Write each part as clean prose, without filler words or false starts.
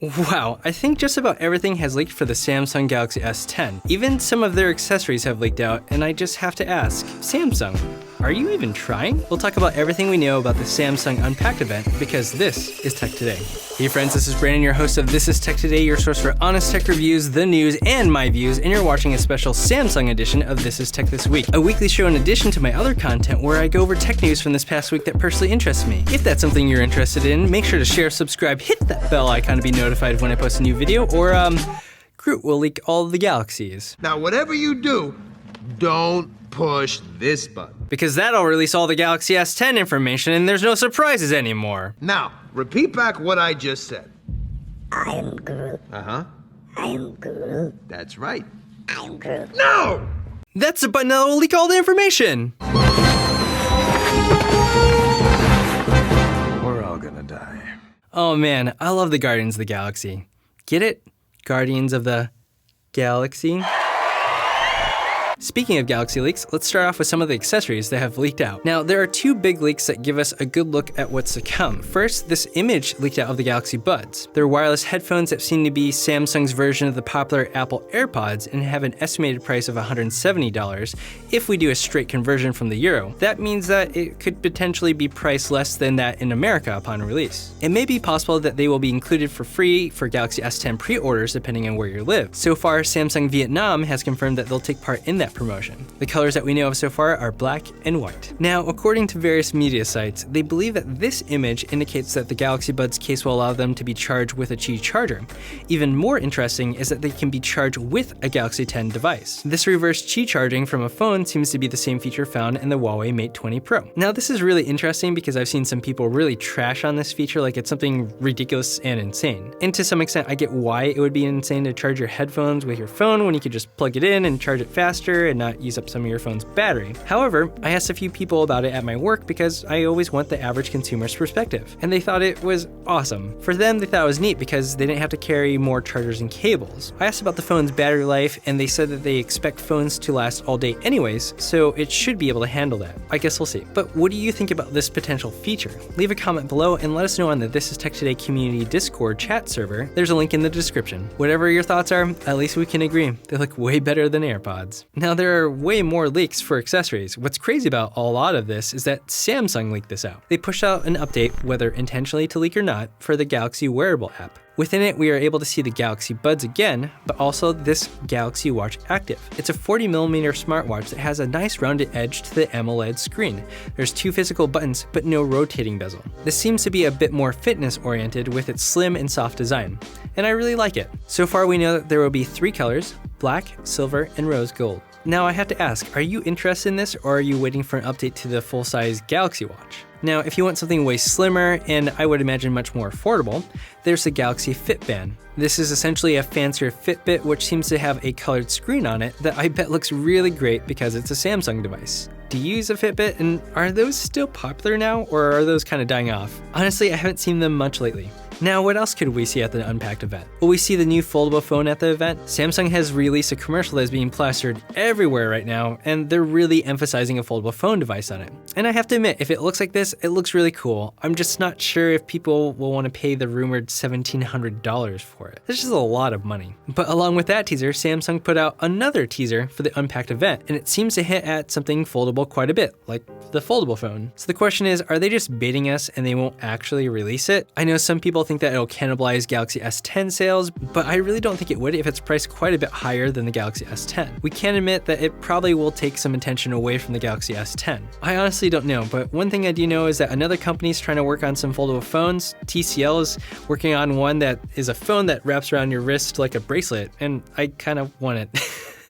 Wow, I think just about everything has leaked for the Samsung Galaxy S10. Even some of their accessories have leaked out, and I just have to ask, Samsung, are you even trying? We'll talk about everything we know about the Samsung Unpacked event, because this is Tech Today. Hey friends, this is Brandon, your host of This is Tech Today, your source for honest tech reviews, the news, and my views, and you're watching a special Samsung edition of This is Tech This Week, a weekly show in addition to my other content where I go over tech news from this past week that personally interests me. If that's something you're interested in, make sure to share, subscribe, hit that bell icon to be notified when I post a new video, or Groot will leak all of the galaxies. Now whatever you do, don't push this button. Because that'll release all the Galaxy S10 information and there's no surprises anymore. Now, repeat back what I just said. I am Groot. Uh-huh. I am Groot. That's right. I am Groot. No! That's the button that'll leak all the information. We're all gonna die. Oh man, I love the Guardians of the Galaxy. Get it? Guardians of the Galaxy? Speaking of Galaxy leaks, let's start off with some of the accessories that have leaked out. Now, there are two big leaks that give us a good look at what's to come. First, this image leaked out of the Galaxy Buds. They're wireless headphones that seem to be Samsung's version of the popular Apple AirPods and have an estimated price of $170 if we do a straight conversion from the euro. That means that it could potentially be priced less than that in America upon release. It may be possible that they will be included for free for Galaxy S10 pre-orders depending on where you live. So far, Samsung Vietnam has confirmed that they'll take part in that promotion. The colors that we know of so far are black and white. Now, according to various media sites, they believe that this image indicates that the Galaxy Buds case will allow them to be charged with a Qi charger. Even more interesting is that they can be charged with a Galaxy 10 device. This reverse Qi charging from a phone seems to be the same feature found in the Huawei Mate 20 Pro. Now, this is really interesting because I've seen some people really trash on this feature like it's something ridiculous and insane. And to some extent, I get why it would be insane to charge your headphones with your phone when you could just plug it in and charge it faster and not use up some of your phone's battery. However, I asked a few people about it at my work because I always want the average consumer's perspective, and they thought it was awesome. For them, they thought it was neat because they didn't have to carry more chargers and cables. I asked about the phone's battery life, and they said that they expect phones to last all day anyways, so it should be able to handle that. I guess we'll see. But what do you think about this potential feature? Leave a comment below and let us know on the This is Tech Today community Discord chat server. There's a link in the description. Whatever your thoughts are, at least we can agree. They look way better than AirPods. Now, there are way more leaks for accessories. What's crazy about a lot of this is that Samsung leaked this out. They pushed out an update, whether intentionally to leak or not, for the Galaxy Wearable app. Within it, we are able to see the Galaxy Buds again, but also this Galaxy Watch Active. It's a 40mm smartwatch that has a nice rounded edge to the AMOLED screen. There's two physical buttons, but no rotating bezel. This seems to be a bit more fitness-oriented with its slim and soft design, and I really like it. So far, we know that there will be 3 colors: black, silver, and rose gold. Now I have to ask, are you interested in this, or are you waiting for an update to the full-size Galaxy Watch? Now, if you want something way slimmer, and I would imagine much more affordable, there's the Galaxy Fit Band. This is essentially a fancier Fitbit which seems to have a colored screen on it that I bet looks really great because it's a Samsung device. Do you use a Fitbit, and are those still popular now, or are those kind of dying off? Honestly, I haven't seen them much lately. Now, what else could we see at the Unpacked event? Will we see the new foldable phone at the event? Samsung has released a commercial that is being plastered everywhere right now, and they're really emphasizing a foldable phone device on it. And I have to admit, if it looks like this, it looks really cool. I'm just not sure if people will want to pay the rumored $1,700 for it. That's just a lot of money. But along with that teaser, Samsung put out another teaser for the Unpacked event, and it seems to hit at something foldable quite a bit, like the foldable phone. So the question is, are they just baiting us and they won't actually release it? I know some people think that it'll cannibalize Galaxy S10 sales, but I really don't think it would if it's priced quite a bit higher than the Galaxy S10. We can admit that it probably will take some attention away from the Galaxy S10. I honestly don't know, but one thing I do know is that another company is trying to work on some foldable phones. TCL is working on one that is a phone that wraps around your wrist like a bracelet, and I kind of want it.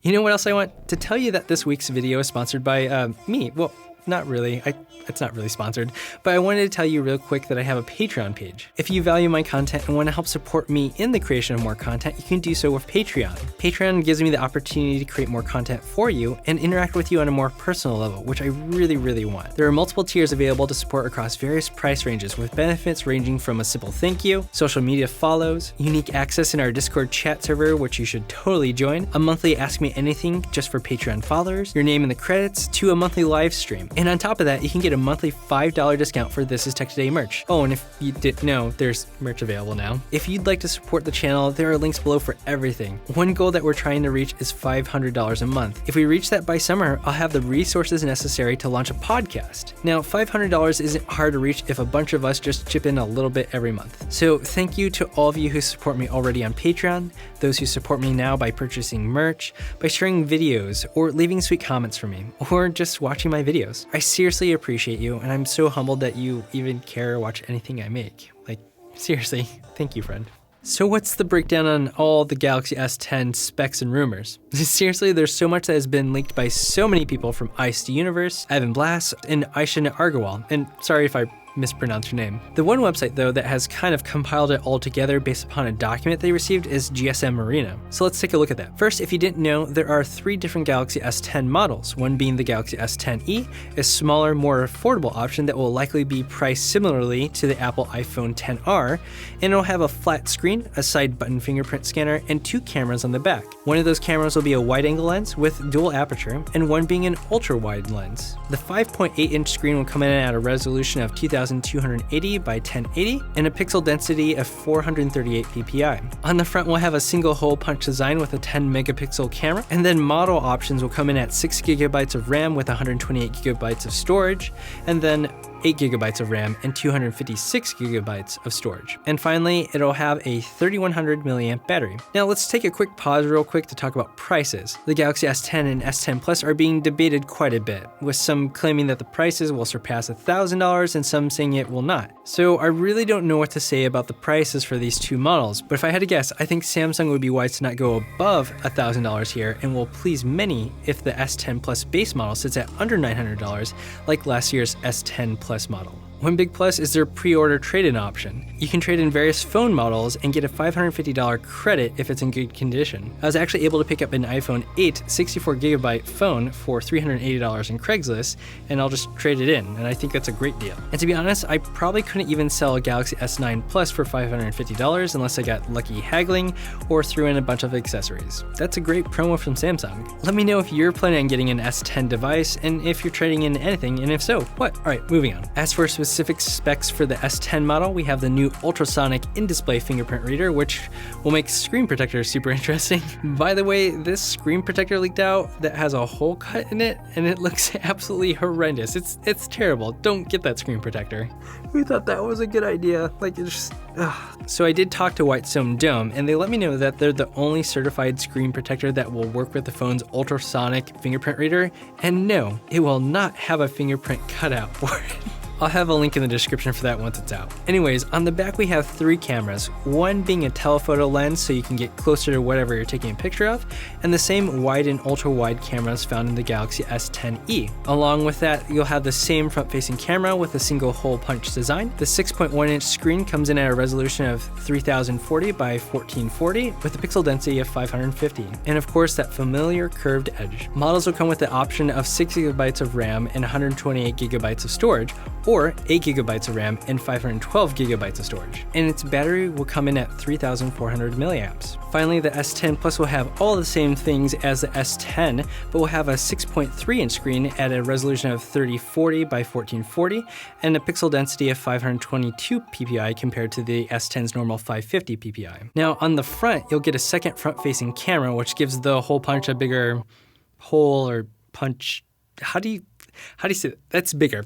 You know what else I want? To tell you that this week's video is sponsored by me. Well, not really. It's not really sponsored, but I wanted to tell you real quick that I have a Patreon page. If you value my content and want to help support me in the creation of more content, you can do so with Patreon. Patreon gives me the opportunity to create more content for you and interact with you on a more personal level, which I really, really want. There are multiple tiers available to support across various price ranges, with benefits ranging from a simple thank you, social media follows, unique access in our Discord chat server, which you should totally join, a monthly Ask Me Anything just for Patreon followers, your name in the credits, to a monthly live stream. And on top of that, you can get a monthly $5 discount for This Is Tech Today merch. Oh, and if you didn't know, there's merch available now. If you'd like to support the channel, there are links below for everything. One goal that we're trying to reach is $500 a month. If we reach that by summer, I'll have the resources necessary to launch a podcast. Now, $500 isn't hard to reach if a bunch of us just chip in a little bit every month. So thank you to all of you who support me already on Patreon, those who support me now by purchasing merch, by sharing videos, or leaving sweet comments for me, or just watching my videos. I seriously appreciate you, and I'm so humbled that you even care or watch anything I make. Like, seriously, thank you, friend. So what's the breakdown on all the Galaxy S10 specs and rumors? Seriously, there's so much that has been leaked by so many people, from Ice to Universe, Evan Blass, and Aisha Argawal. And sorry if I mispronounced your name. The one website though that has kind of compiled it all together based upon a document they received is GSM Arena. So let's take a look at that. First, if you didn't know, there are 3 different Galaxy S10 models, one being the Galaxy S10e, a smaller, more affordable option that will likely be priced similarly to the Apple iPhone XR, and it'll have a flat screen, a side button fingerprint scanner, and 2 cameras on the back. One of those cameras will be a wide-angle lens with dual aperture, and one being an ultra-wide lens. The 5.8-inch screen will come in at a resolution of 2280 by 1080 and a pixel density of 438 ppi. On the front, we'll have a single hole punch design with a 10 megapixel camera, and then model options will come in at 6 gigabytes of RAM with 128 gigabytes of storage, and then 8 gigabytes of RAM and 256 gigabytes of storage. And finally, it'll have a 3100 milliamp battery. Now let's take a quick pause real quick to talk about prices. The Galaxy S10 and S10 Plus are being debated quite a bit, with some claiming that the prices will surpass $1,000 and some saying it will not. So I really don't know what to say about the prices for these 2 models, but if I had to guess, I think Samsung would be wise to not go above $1,000 here and will please many if the S10 Plus base model sits at under $900 like last year's S10 Plus model. One big plus is their pre-order trade-in option. You can trade in various phone models and get a $550 credit if it's in good condition. I was actually able to pick up an iPhone 8 64GB phone for $380 in Craigslist, and I'll just trade it in, and I think that's a great deal. And to be honest, I probably couldn't even sell a Galaxy S9 Plus for $550 unless I got lucky haggling or threw in a bunch of accessories. That's a great promo from Samsung. Let me know if you're planning on getting an S10 device, and if you're trading in anything, and if so, what? Alright, moving on. As for specific specs for the S10 model, we have the new ultrasonic in-display fingerprint reader, which will make screen protectors super interesting. By the way, this screen protector leaked out that has a hole cut in it, and it looks absolutely horrendous. It's terrible. Don't get that screen protector. We thought that was a good idea. Like, it's just... So I did talk to Whitestone Dome, and they let me know that they're the only certified screen protector that will work with the phone's ultrasonic fingerprint reader, and no, it will not have a fingerprint cutout for it. I'll have a link in the description for that once it's out. Anyways, on the back we have 3 cameras, one being a telephoto lens so you can get closer to whatever you're taking a picture of, and the same wide and ultra wide cameras found in the Galaxy S10e. Along with that, you'll have the same front-facing camera with a single hole punch design. The 6.1-inch screen comes in at a resolution of 3040 by 1440 with a pixel density of 550, and of course that familiar curved edge. Models will come with the option of 6 gigabytes of RAM and 128 gigabytes of storage, or 8 gigabytes of RAM and 512 gigabytes of storage. And its battery will come in at 3,400 milliamps. Finally, the S10 Plus will have all the same things as the S10, but will have a 6.3-inch screen at a resolution of 3040 by 1440 and a pixel density of 522 ppi compared to the S10's normal 550 ppi. Now, on the front, you'll get a second front-facing camera, which gives the hole punch a bigger hole or punch. How do you say that? That's bigger.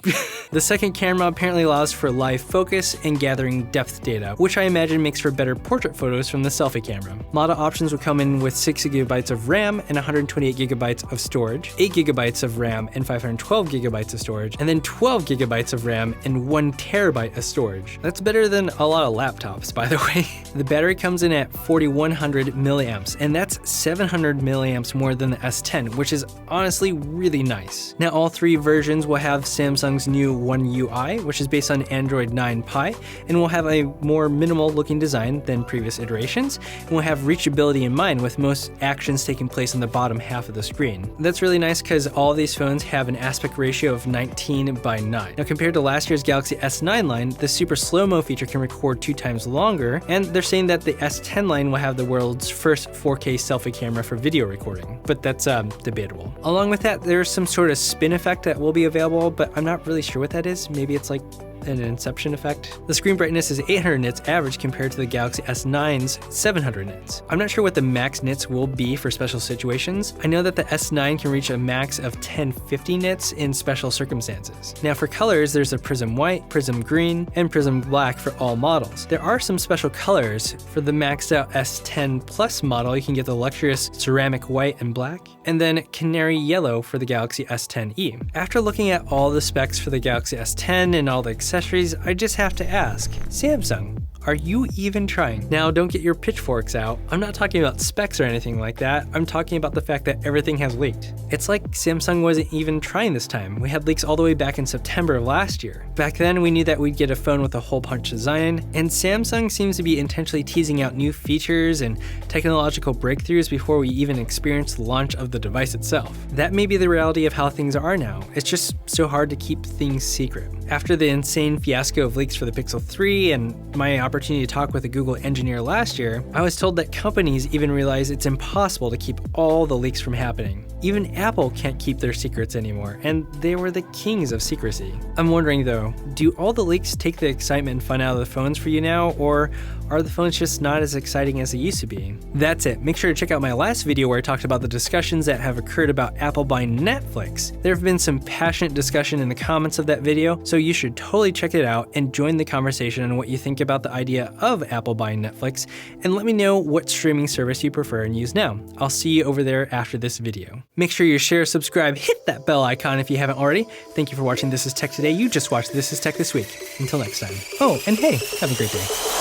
The second camera apparently allows for live focus and gathering depth data, which I imagine makes for better portrait photos from the selfie camera. Model options will come in with 6 gigabytes of RAM and 128 gigabytes of storage, 8 gigabytes of RAM and 512 gigabytes of storage, and then 12 gigabytes of RAM and 1 terabyte of storage. That's better than a lot of laptops, by the way. The battery comes in at 4100 milliamps, and that's 700 milliamps more than the S10, which is honestly really nice. Now, all 3 versions will have Samsung's new One UI, which is based on Android 9 Pie, and will have a more minimal looking design than previous iterations, and will have reachability in mind with most actions taking place on the bottom half of the screen. That's really nice because all of these phones have an aspect ratio of 19 by 9. Now, compared to last year's Galaxy S9 line, the super slow-mo feature can record 2 times longer, and they're saying that the S10 line will have the world's first 4K selfie camera for video recording, but that's debatable. Along with that, there's some sort of spin effect that will be available, but I'm not really sure what what that is. Maybe it's like an inception effect. The screen brightness is 800 nits average compared to the Galaxy S9's 700 nits. I'm not sure what the max nits will be for special situations. I know that the S9 can reach a max of 1050 nits in special circumstances. Now for colors, there's a Prism White, Prism Green, and Prism Black for all models. There are some special colors. For the maxed out S10 Plus model, you can get the luxurious Ceramic White and Black, and then Canary Yellow for the Galaxy S10e. After looking at all the specs for the Galaxy S10 and all the accessories, I just have to ask, Samsung, are you even trying? Now, don't get your pitchforks out. I'm not talking about specs or anything like that. I'm talking about the fact that everything has leaked. It's like Samsung wasn't even trying this time. We had leaks all the way back in September of last year. Back then, we knew that we'd get a phone with a hole punch design, and Samsung seems to be intentionally teasing out new features and technological breakthroughs before we even experience the launch of the device itself. That may be the reality of how things are now. It's just so hard to keep things secret. After the insane fiasco of leaks for the Pixel 3 and my opportunity to talk with a Google engineer last year, I was told that companies even realize it's impossible to keep all the leaks from happening. Even Apple can't keep their secrets anymore, and they were the kings of secrecy. I'm wondering though, do all the leaks take the excitement and fun out of the phones for you now, or are the phones just not as exciting as they used to be? That's it. Make sure to check out my last video where I talked about the discussions that have occurred about Apple buying Netflix. There have been some passionate discussion in the comments of that video, so you should totally check it out and join the conversation on what you think about the idea of Apple buying Netflix, and let me know what streaming service you prefer and use now. I'll see you over there after this video. Make sure you share, subscribe, hit that bell icon if you haven't already. Thank you for watching This Is Tech Today. You just watched This Is Tech This Week. Until next time. Oh, and hey, have a great day.